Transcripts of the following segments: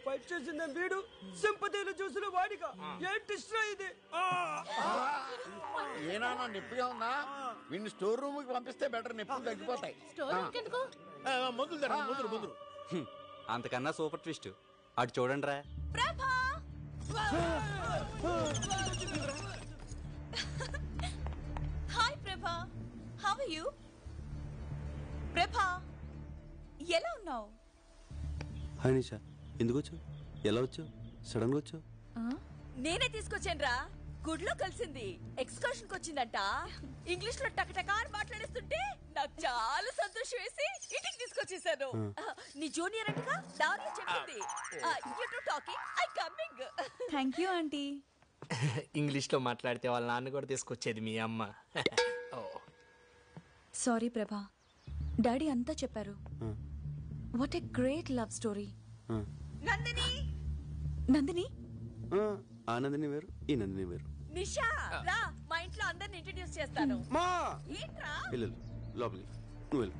Fight చేసిన వీడు సింపతిలు చూసిన వాడిగా ఏంటి ఇది ఏనా నొప్పిగా ఉందా? వీడిని స్టోర్ రూమ్ కి పంపిస్తే బెటర్, నొప్పులు తగ్గిపోతాయి. ముందు అంతకన్నా సూపర్ ట్విస్ట్ అటు చూడండి రా. హాయ్ ప్రభా, హౌ ఆర్ యు? ప్రభా ఎలా ఉన్నావు? హాయ్ నిషా, ఎందుకు వచ్చావు? ఎలా వచ్చావు? సడన్ గా వచ్చావు? నేనే తీసుకొచ్చాను రా. గుడ్లో కలిసింది, ఎక్స్కర్షన్ కి వచ్చిందంట. ఇంగ్లీష్ లో టకటకా అని మాట్లాడేస్తుంటే నాకు చాలా సంతోషం వేసి ఇంటికి తీసుకొచ్చేసాను. నీ జూనియర్ అంటగా దారిలో చెప్పింది. You to talking, I coming. Thank you aunty. English లో మాట్లాడితే వాళ్ళ నాన్న కూడా తీసుకొచ్చేది మీ అమ్మ. సారీ ప్రభా, డాడీ అంతా చెప్పారు. What a great love story. Nandini, Nandini ఆ నందిని వేరు, ఈ నందిని వేరు. నిషా రా, మా ఇంట్లో అందరిని ఇంట్రడ్యూస్ చేస్తాను. ఏంట్రా వెళ్ళు లోపలికి, నువ్వు వెళ్ళు.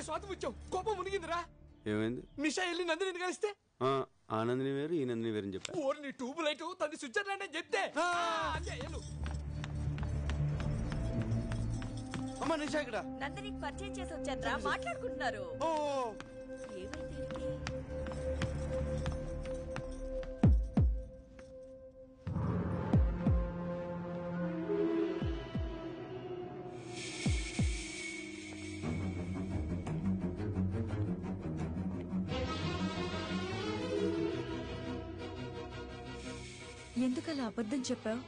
స్వాతం వచ్చావు, కోపం మునిగిందిరా. ఏమైంది? నిషా వెళ్ళి నందిని కలిస్తే ఆ నందిని వేరు, ఈ నందిని వేరు అని చెప్పా. ఓరి నీ ట్యూబ్ లైట్ తను స్విట్జర్లాండ్ అని చెప్తే. అమ్మా నిషా ఇక్కడ. నందినికి పరిచయం చేసి వచ్చారా, మాట్లాడుకుంటున్నారు. ఎందుకలా అబద్ధం చెప్పావు?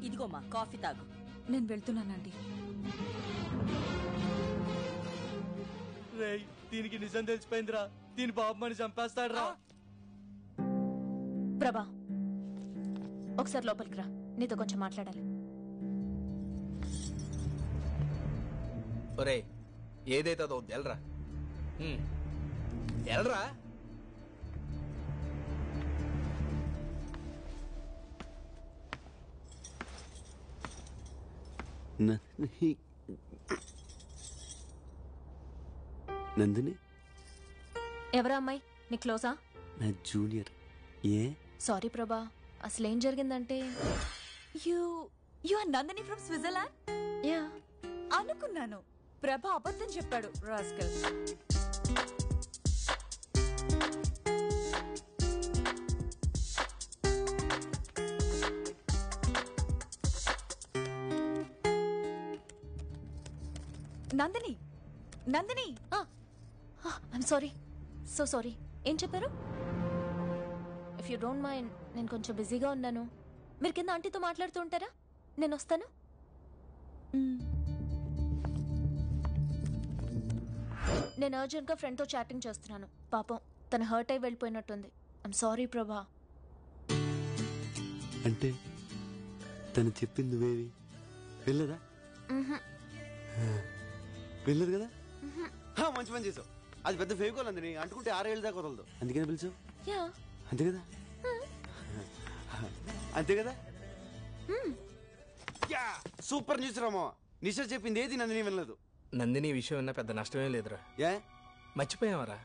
ఇదిగోమ్మా కాఫీ తాగు. నేను వెళ్తున్నానండి. దీనికి నిజం తెలిసిపోయిందిరా, దీని బాబుమని చంపేస్తాడురా. ప్రభా ఒకసారి లోపలికి రా, నీతో కొంచెం మాట్లాడాలి. ఒరే ఏదైతే అదో ఎల్రా, ఎల్రా. నందిని ఎవరా అమ్మాయి? నీ క్లోజా? నా జూనియర్. ఏ? సారీ ప్రభా, అసలేం జరిగిందంటే you are Nandini from Switzerland? Yeah అనుకున్నాను. ప్రభా అబద్ధం చెప్పాడు, rascal. Nandini, Nandini. I'm sorry, so sorry. ఏం చెప్పారు? ఇఫ్ యూ డోంట్ మైండ్, నేను కొంచెం బిజీగా ఉన్నాను. మీరు కింద ఆంటీతో మాట్లాడుతూ ఉంటారా? నేను వస్తాను. నేను అర్జెంట్గా ఫ్రెండ్తో చాటింగ్ చేస్తున్నాను. పాపం తను హర్ట్ అయి వెళ్ళిపోయినట్టుంది. ఐమ్ సారీ ప్రభా. అంటే తను చెప్పింది నువ్వేవి వెళ్ళదా? వెళ్ళదు కదా? మంచి పని చేసావు. అది పెద్ద ఫేవికోల్ అంది, అంటుకుంటే 6 ఏళ్ళ దాకా వదలదు. అందుకని పిలిచావు. అంతే కదా? అంతే కదా? సూపర్ న్యూస్ రామో. నిషా చెప్పింది ఏది నందిని వెళ్ళలేదు. నందిని విషయం విన్నా పెద్ద నష్టమే లేదురా. ఏ మర్చిపోయావరా?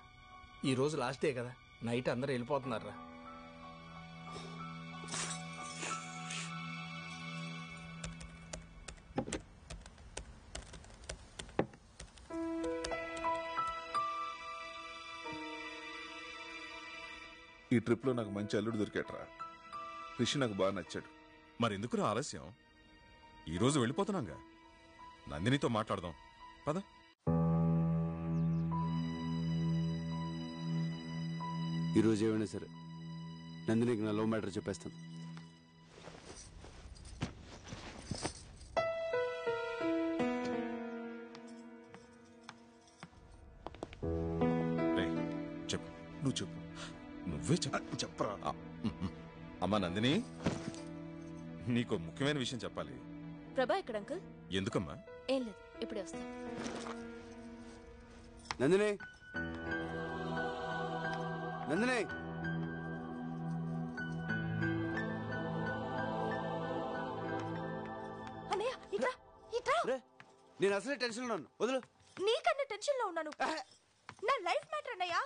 ఈ రోజు లాస్ట్ డే కదా, నైట్ అందరూ వెళ్ళిపోతున్నారా. ఈ ట్రిప్ లో నాకు మంచి అల్లుడు దొరికాట్రా. రిషి నాకు బాగా నచ్చాడు. మరెందుకు ఆలస్యం? ఈరోజు వెళ్ళిపోతున్నాగా, నందినితో మాట్లాడదాం పద. ఈరోజు ఏమైనా సరే నందినికి నా లవ్ మ్యాటర్ చెప్పేస్తాను. చెప్పు, నువ్వు చెప్పు, నువ్వే చెప్పరా. అమ్మా నందిని, నీకు ముఖ్యమైన విషయం చెప్పాలి. ప్రభా ఎక్కడ అంకుల్? ఎందుకమ్మా? ఏం లేదు, ఇప్పుడే వస్తాను. నందిని, నందిని, నేను అసలే టెన్షన్ ఉన్నాను, వదులు. నీకన్నా టెన్షన్ లో ఉన్నాను. నా లైఫ్ మ్యాటర్ అన్నయ్యా.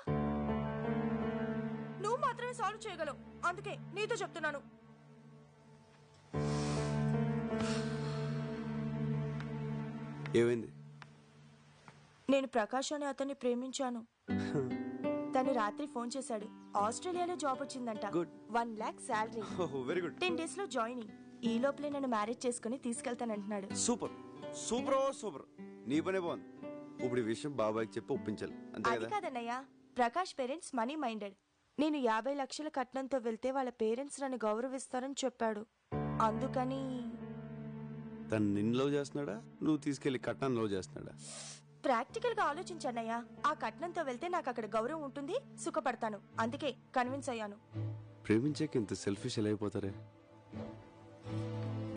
నువ్వు మాత్రమే సాల్వ్ చేయగలవు, అందుకే నీతో చెప్తున్నాను. ఏమైంది? నేను ప్రకాష్ అనే అతన్ని ప్రేమించాను. తను రాత్రి ఫోన్ చేశాడు. ఆస్ట్రేలియాలో జాబ్ వచ్చిందంట. Good. 1 lakh salary. Very good. 10 days లో జాయినింగ్. ఈ లోపలే నన్ను మ్యారేజ్ చేసుకుని తీసుకెళ్తానంటున్నాడు. Super super super. నీ పనే బాగుంది. ఇప్పుడు ఈ విషయం బాబాయ్కి చెప్పి ఒప్పించాలి, అంతే అది కదా? కాదన్నయ్య, ప్రకాష్ పేరెంట్స్ మనీ మైండెడ్. నేను 50 లక్షల కట్నంతో వెళ్తే వాళ్ళ పేరెంట్స్ నన్ను గౌరవిస్తారని చెప్పాడు. అందుకని తను నిన్ను లవ్ చేస్తున్నాడా, నువ్వు తీసుకెళ్లి కట్నం లవ్ చేస్తున్నాడా? ప్రాక్టికల్ గా ఆలోచించన్నయ్య. ఆ కట్నంతో వెళ్తే నాకు అక్కడ గౌరవం ఉంటుంది, సుఖపడతాను. అందుకే కన్విన్స్ అయ్యాను. ప్రేమించాక ఇంత సెల్ఫిష్ ఎలా అయిపోతారే?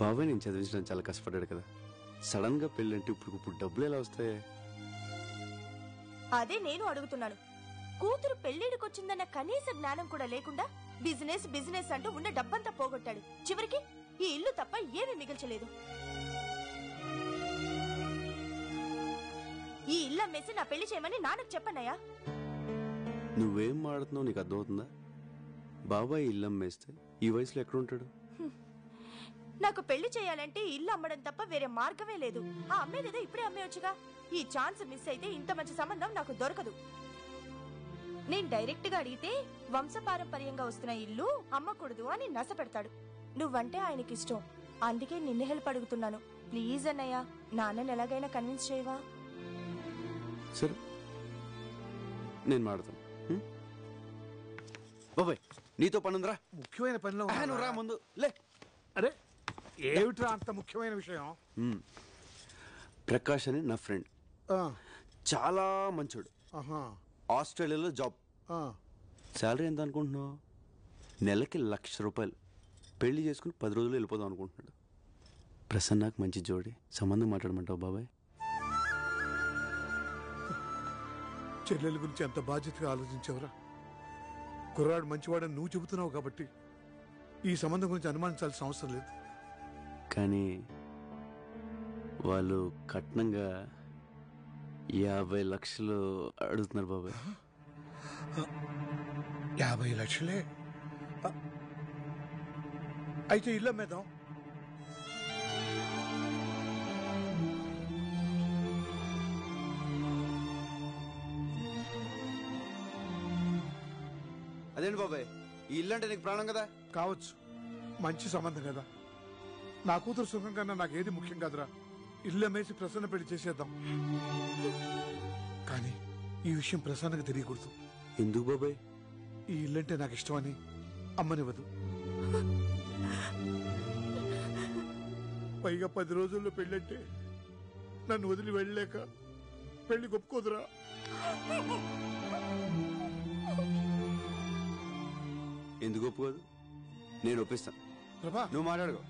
బాబాయ్ నేను చదివించడానికి చాలా కష్టపడ్డాడు కదా. సడన్ గా పెళ్ళంటే ఇప్పుడు డబ్బులు ఎలా వస్తాయి? అదే నేను అడుగుతున్నాను. కూతురు పెళ్లిడికొచ్చిందన్న కనీస జ్ఞానం కూడా లేకుండా బిజినెస్ బిజినెస్ అంటూ ఉన్న డబ్బంతా పోగొట్టాడు. చివరికి ఈ ఇల్లు తప్ప ఏమీ మిగిల్చలేదు. ఈ ఇల్లు అమ్మేసి నా పెళ్లి చేయమని నాన్నకు చెప్పన్నయ్యా. నువ్వేం మాడుతున్నావు నీకు అర్థమవుతుందా? బాబాయ్ ఇల్లు అమ్మేస్తే ఈ వయసులో ఎక్కడుంటాడు? నాకు పెళ్లి చేయాలంటే ఇల్లు అమ్మడం తప్ప వేరే మార్గమే లేదు. ఆ అమ్మేదేదో ఇప్పుడే అమ్మేయొచ్చుగా. ఈ ఛాన్స్ మిస్ అయితే ఇంత మంచి సంబంధం నాకు దొరకదు. నేను డైరెక్ట్ గా అడిగితే వంశపారంపర్యంగా వస్తున్న ఇల్లు అమ్మకూడదు అని నస పెడతాడు. నువ్వంటే ఆయనకి ఇష్టం, అందుకే నిన్ను హెల్ప్ అడుగుతున్నాను. ప్లీజ్ అన్నయ్య, నాన్నని ఎలాగైనా కన్విన్స్ చేయవా? సరే నేను మాడతాను. బాబాయ్ నీతో పనుందిరా. ముఖ్యమైన పనిలో నువ్వు రా ముందు లే. అరే ఏమిట్రా అంత ముఖ్యమైన విషయం? ప్రకాష్ అని నా ఫ్రెండ్, చాలా మంచోడు. ఆస్ట్రేలియాలో జాబ్. శాలరీ ఎంత అనుకుంటున్నావు? నెలకి ₹1,00,000. పెళ్లి చేసుకుని 10 రోజులు వెళ్ళిపోదాం అనుకుంటున్నాడు. ప్రసన్నకు మంచి జోడి, సంబంధం మాట్లాడమంటావు బాబాయ్? చెల్లెల గురించి అంత బాధ్యతగా ఆలోచించవరా? కుర్రాడు మంచివాడని నువ్వు చెబుతున్నావు కాబట్టి ఈ సంబంధం గురించి అనుమానించాల్సిన అవసరం లేదు. కానీ వాళ్ళు కట్నంగా 50 లక్షలు అడుగుతున్నారు బాబాయ్. 50 లక్షలే? అయితే ఇల్లు అమ్మేద్దాం. అదేంటి బాబాయ్, ఈ ఇల్లు అంటే నీకు ప్రాణం కదా? కావచ్చు, మంచి సంబంధం కదా. నా కూతురు సుఖం కన్నా నాకు ఏది ముఖ్యం కాదురా. ఇల్లు అమ్మేసి ప్రసన్న పెళ్లి చేసేద్దాం. కానీ ఈ విషయం ప్రసన్నకు తెలియకూడదు. ఎందుకు బాబాయ్? ఈ ఇల్లంటే నాకు ఇష్టమని అమ్మనివ్వదు. పైగా 10 రోజుల్లో పెళ్ళంటే నన్ను వదిలి వెళ్ళలేక పెళ్లి ఒప్పుకోదురా. ఎందుకు ఒప్పుకోదు? నేను ఒప్పిస్తాను. ప్రభా నువ్వు మాట్లాడుకో,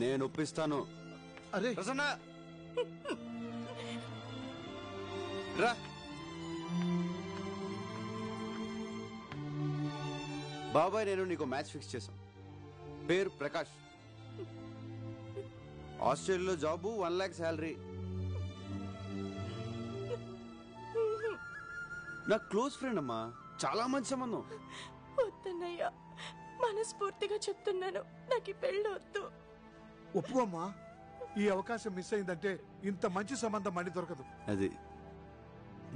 నేను ఒప్పిస్తాను. అరే ప్రసన్న రా. బాబాయ్ నేను నీకు మ్యాచ్ ఫిక్స్ చేశాం. పేరు ప్రకాష్, ఆస్ట్రేలియాలో జాబు, 1 lakh శాలరీ. నా క్లోజ్ ఫ్రెండ్ అమ్మా, చాలా మంచి సంబంధం. వద్దన్నయ్యా, మనస్ఫూర్తిగా చెప్తున్నాను, నాకు ఈ పెళ్ళి వద్దు. ఒప్పుకోమ్మా. ఈ అవకాశం మిస్ అయిందంటే ఇంత మంచి సంబంధం మళ్ళీ దొరకదు. అది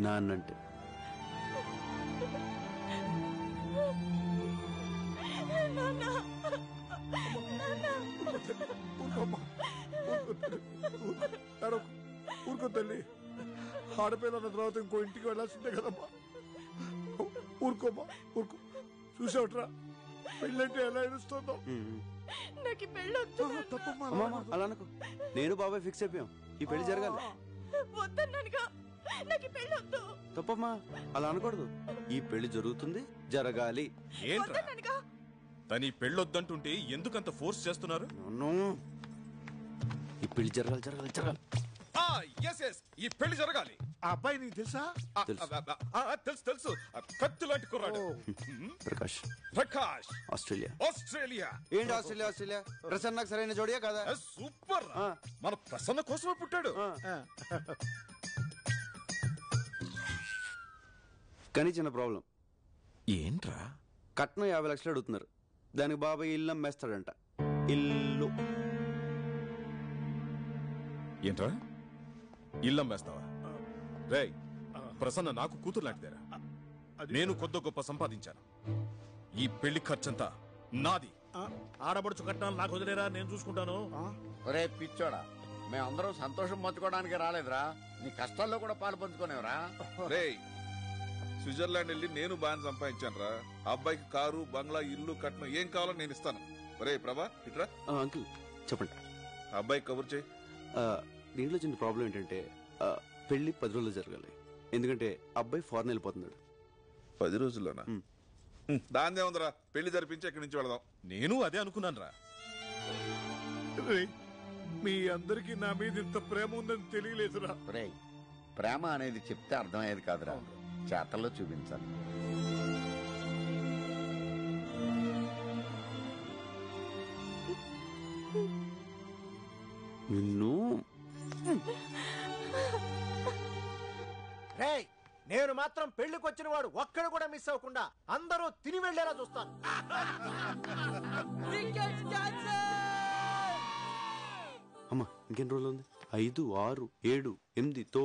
నాన్నంటే. ఊరుకో తల్లి, ఆడపిల్లల తర్వాత ఇంకో ఇంటికి వెళ్ళాల్సిందే కదమ్మా. ఊరుకోమ్మా, ఊరుకో. చూసావట్రా పెళ్ళంటే ఎలా ఏడుస్తుందో. నాకు ఈ పెళ్ళి వద్దు. తప్పమ్మా, అలా అనుకో. నేను బాబాయ్ ఫిక్స్ అయిపోయాం, ఈ పెళ్లి జరగాలి. వద్దన్నానుగా, నాకు ఈ పెళ్ళి వద్దు. తప్పమ్మా, అలా అనకూడదు. ఈ పెళ్లి జరుగుతుంది, జరగాలి. ఏంట్రా తను ఈ పెళ్ళొద్దంటుంటే ఎందుకంత ఫోర్స్ చేస్తున్నారు? ఈ పెళ్లి జరగాలి, జరగాలి, జరగాలి. ఈ పెళ్లి జరగాలి. ఆ అబ్బాయి నీకు తెలుసా? తెలుసు తెలుసు, కత్తి లాంటి కుర్రాడు. ప్రకాష్. ప్రకాష్, ఆస్ట్రేలియా. ఆస్ట్రేలియా. ఏంటి ఆస్ట్రేలియా? ఆస్ట్రేలియా ప్రసన్నకు సరైన జోడియా కదా? సూపర్. మన ప్రసన్న కోసమే పుట్టాడు. కానీ చిన్న ప్రాబ్లం. ఏంట్రా? కట్నం 50 లక్షలు అడుగుతున్నారు. దానికి బాబాయ్ ఇల్లు అమ్మేస్తాడంట. ఇల్లు. ఏంట్రా ఇల్లు అమ్మేస్తావా? రేయ్, ప్రసన్న నాకు కూతురు లాంటిదేరా. నేను కొద్ది గొప్ప సంపాదించాను. ఈ పెళ్లి ఖర్చంతా నాది. ఆడబడుచు కట్నాలు నాకు వదిలేరా, నేను చూసుకుంటాను. ఒరే పిచ్చోడా, మేమందరం సంతోషం పంచుకోవడానికి రాలేదురా, నీ కష్టాల్లో కూడా పాలు పంచుకోనేవరా. రేయ్, స్విట్జర్లాండ్ వెళ్ళి నేను బాగా సంపాదించాను రా. అబ్బాయికి కారు, బంగ్లా, ఇల్లు, కట్నం ఏం కావాలో నేను ఇస్తాను. రే ప్రభా, ఇట్రా. అంకుల్ చెప్పండి. అబ్బాయి కబుర్ చేయి. దీంట్లో చిన్న ప్రాబ్లం ఏంటంటే పెళ్లి 10 రోజులు జరగాలి. ఎందుకంటే అబ్బాయి ఫారెన్ వెళ్ళిపోతున్నాడు. 10 రోజుల్లోనా? దాన్నే ఉందరా, పెళ్లి జరిపించి ఎక్కడి నుంచి వెళదాం. నేను అదే అనుకున్నాను రా. మీ అందరికి నా మీద ఇంత ప్రేమ ఉందని తెలియలేదురా. రేయ్, ప్రేమ అనేది చెప్తే అర్థమయ్యేది కాదురా, చేతల్లో చూపించాలి. నిన్ను రేయ్, నేను మాత్రం పెళ్లికి వచ్చిన వాడు ఒక్కడు కూడా మిస్ అవ్వకుండా అందరూ తిని వెళ్లేలా చూస్తాను. అమ్మా ఇంకెన్ని రోజులు ఉంది? 5, 6, 7, 8 తో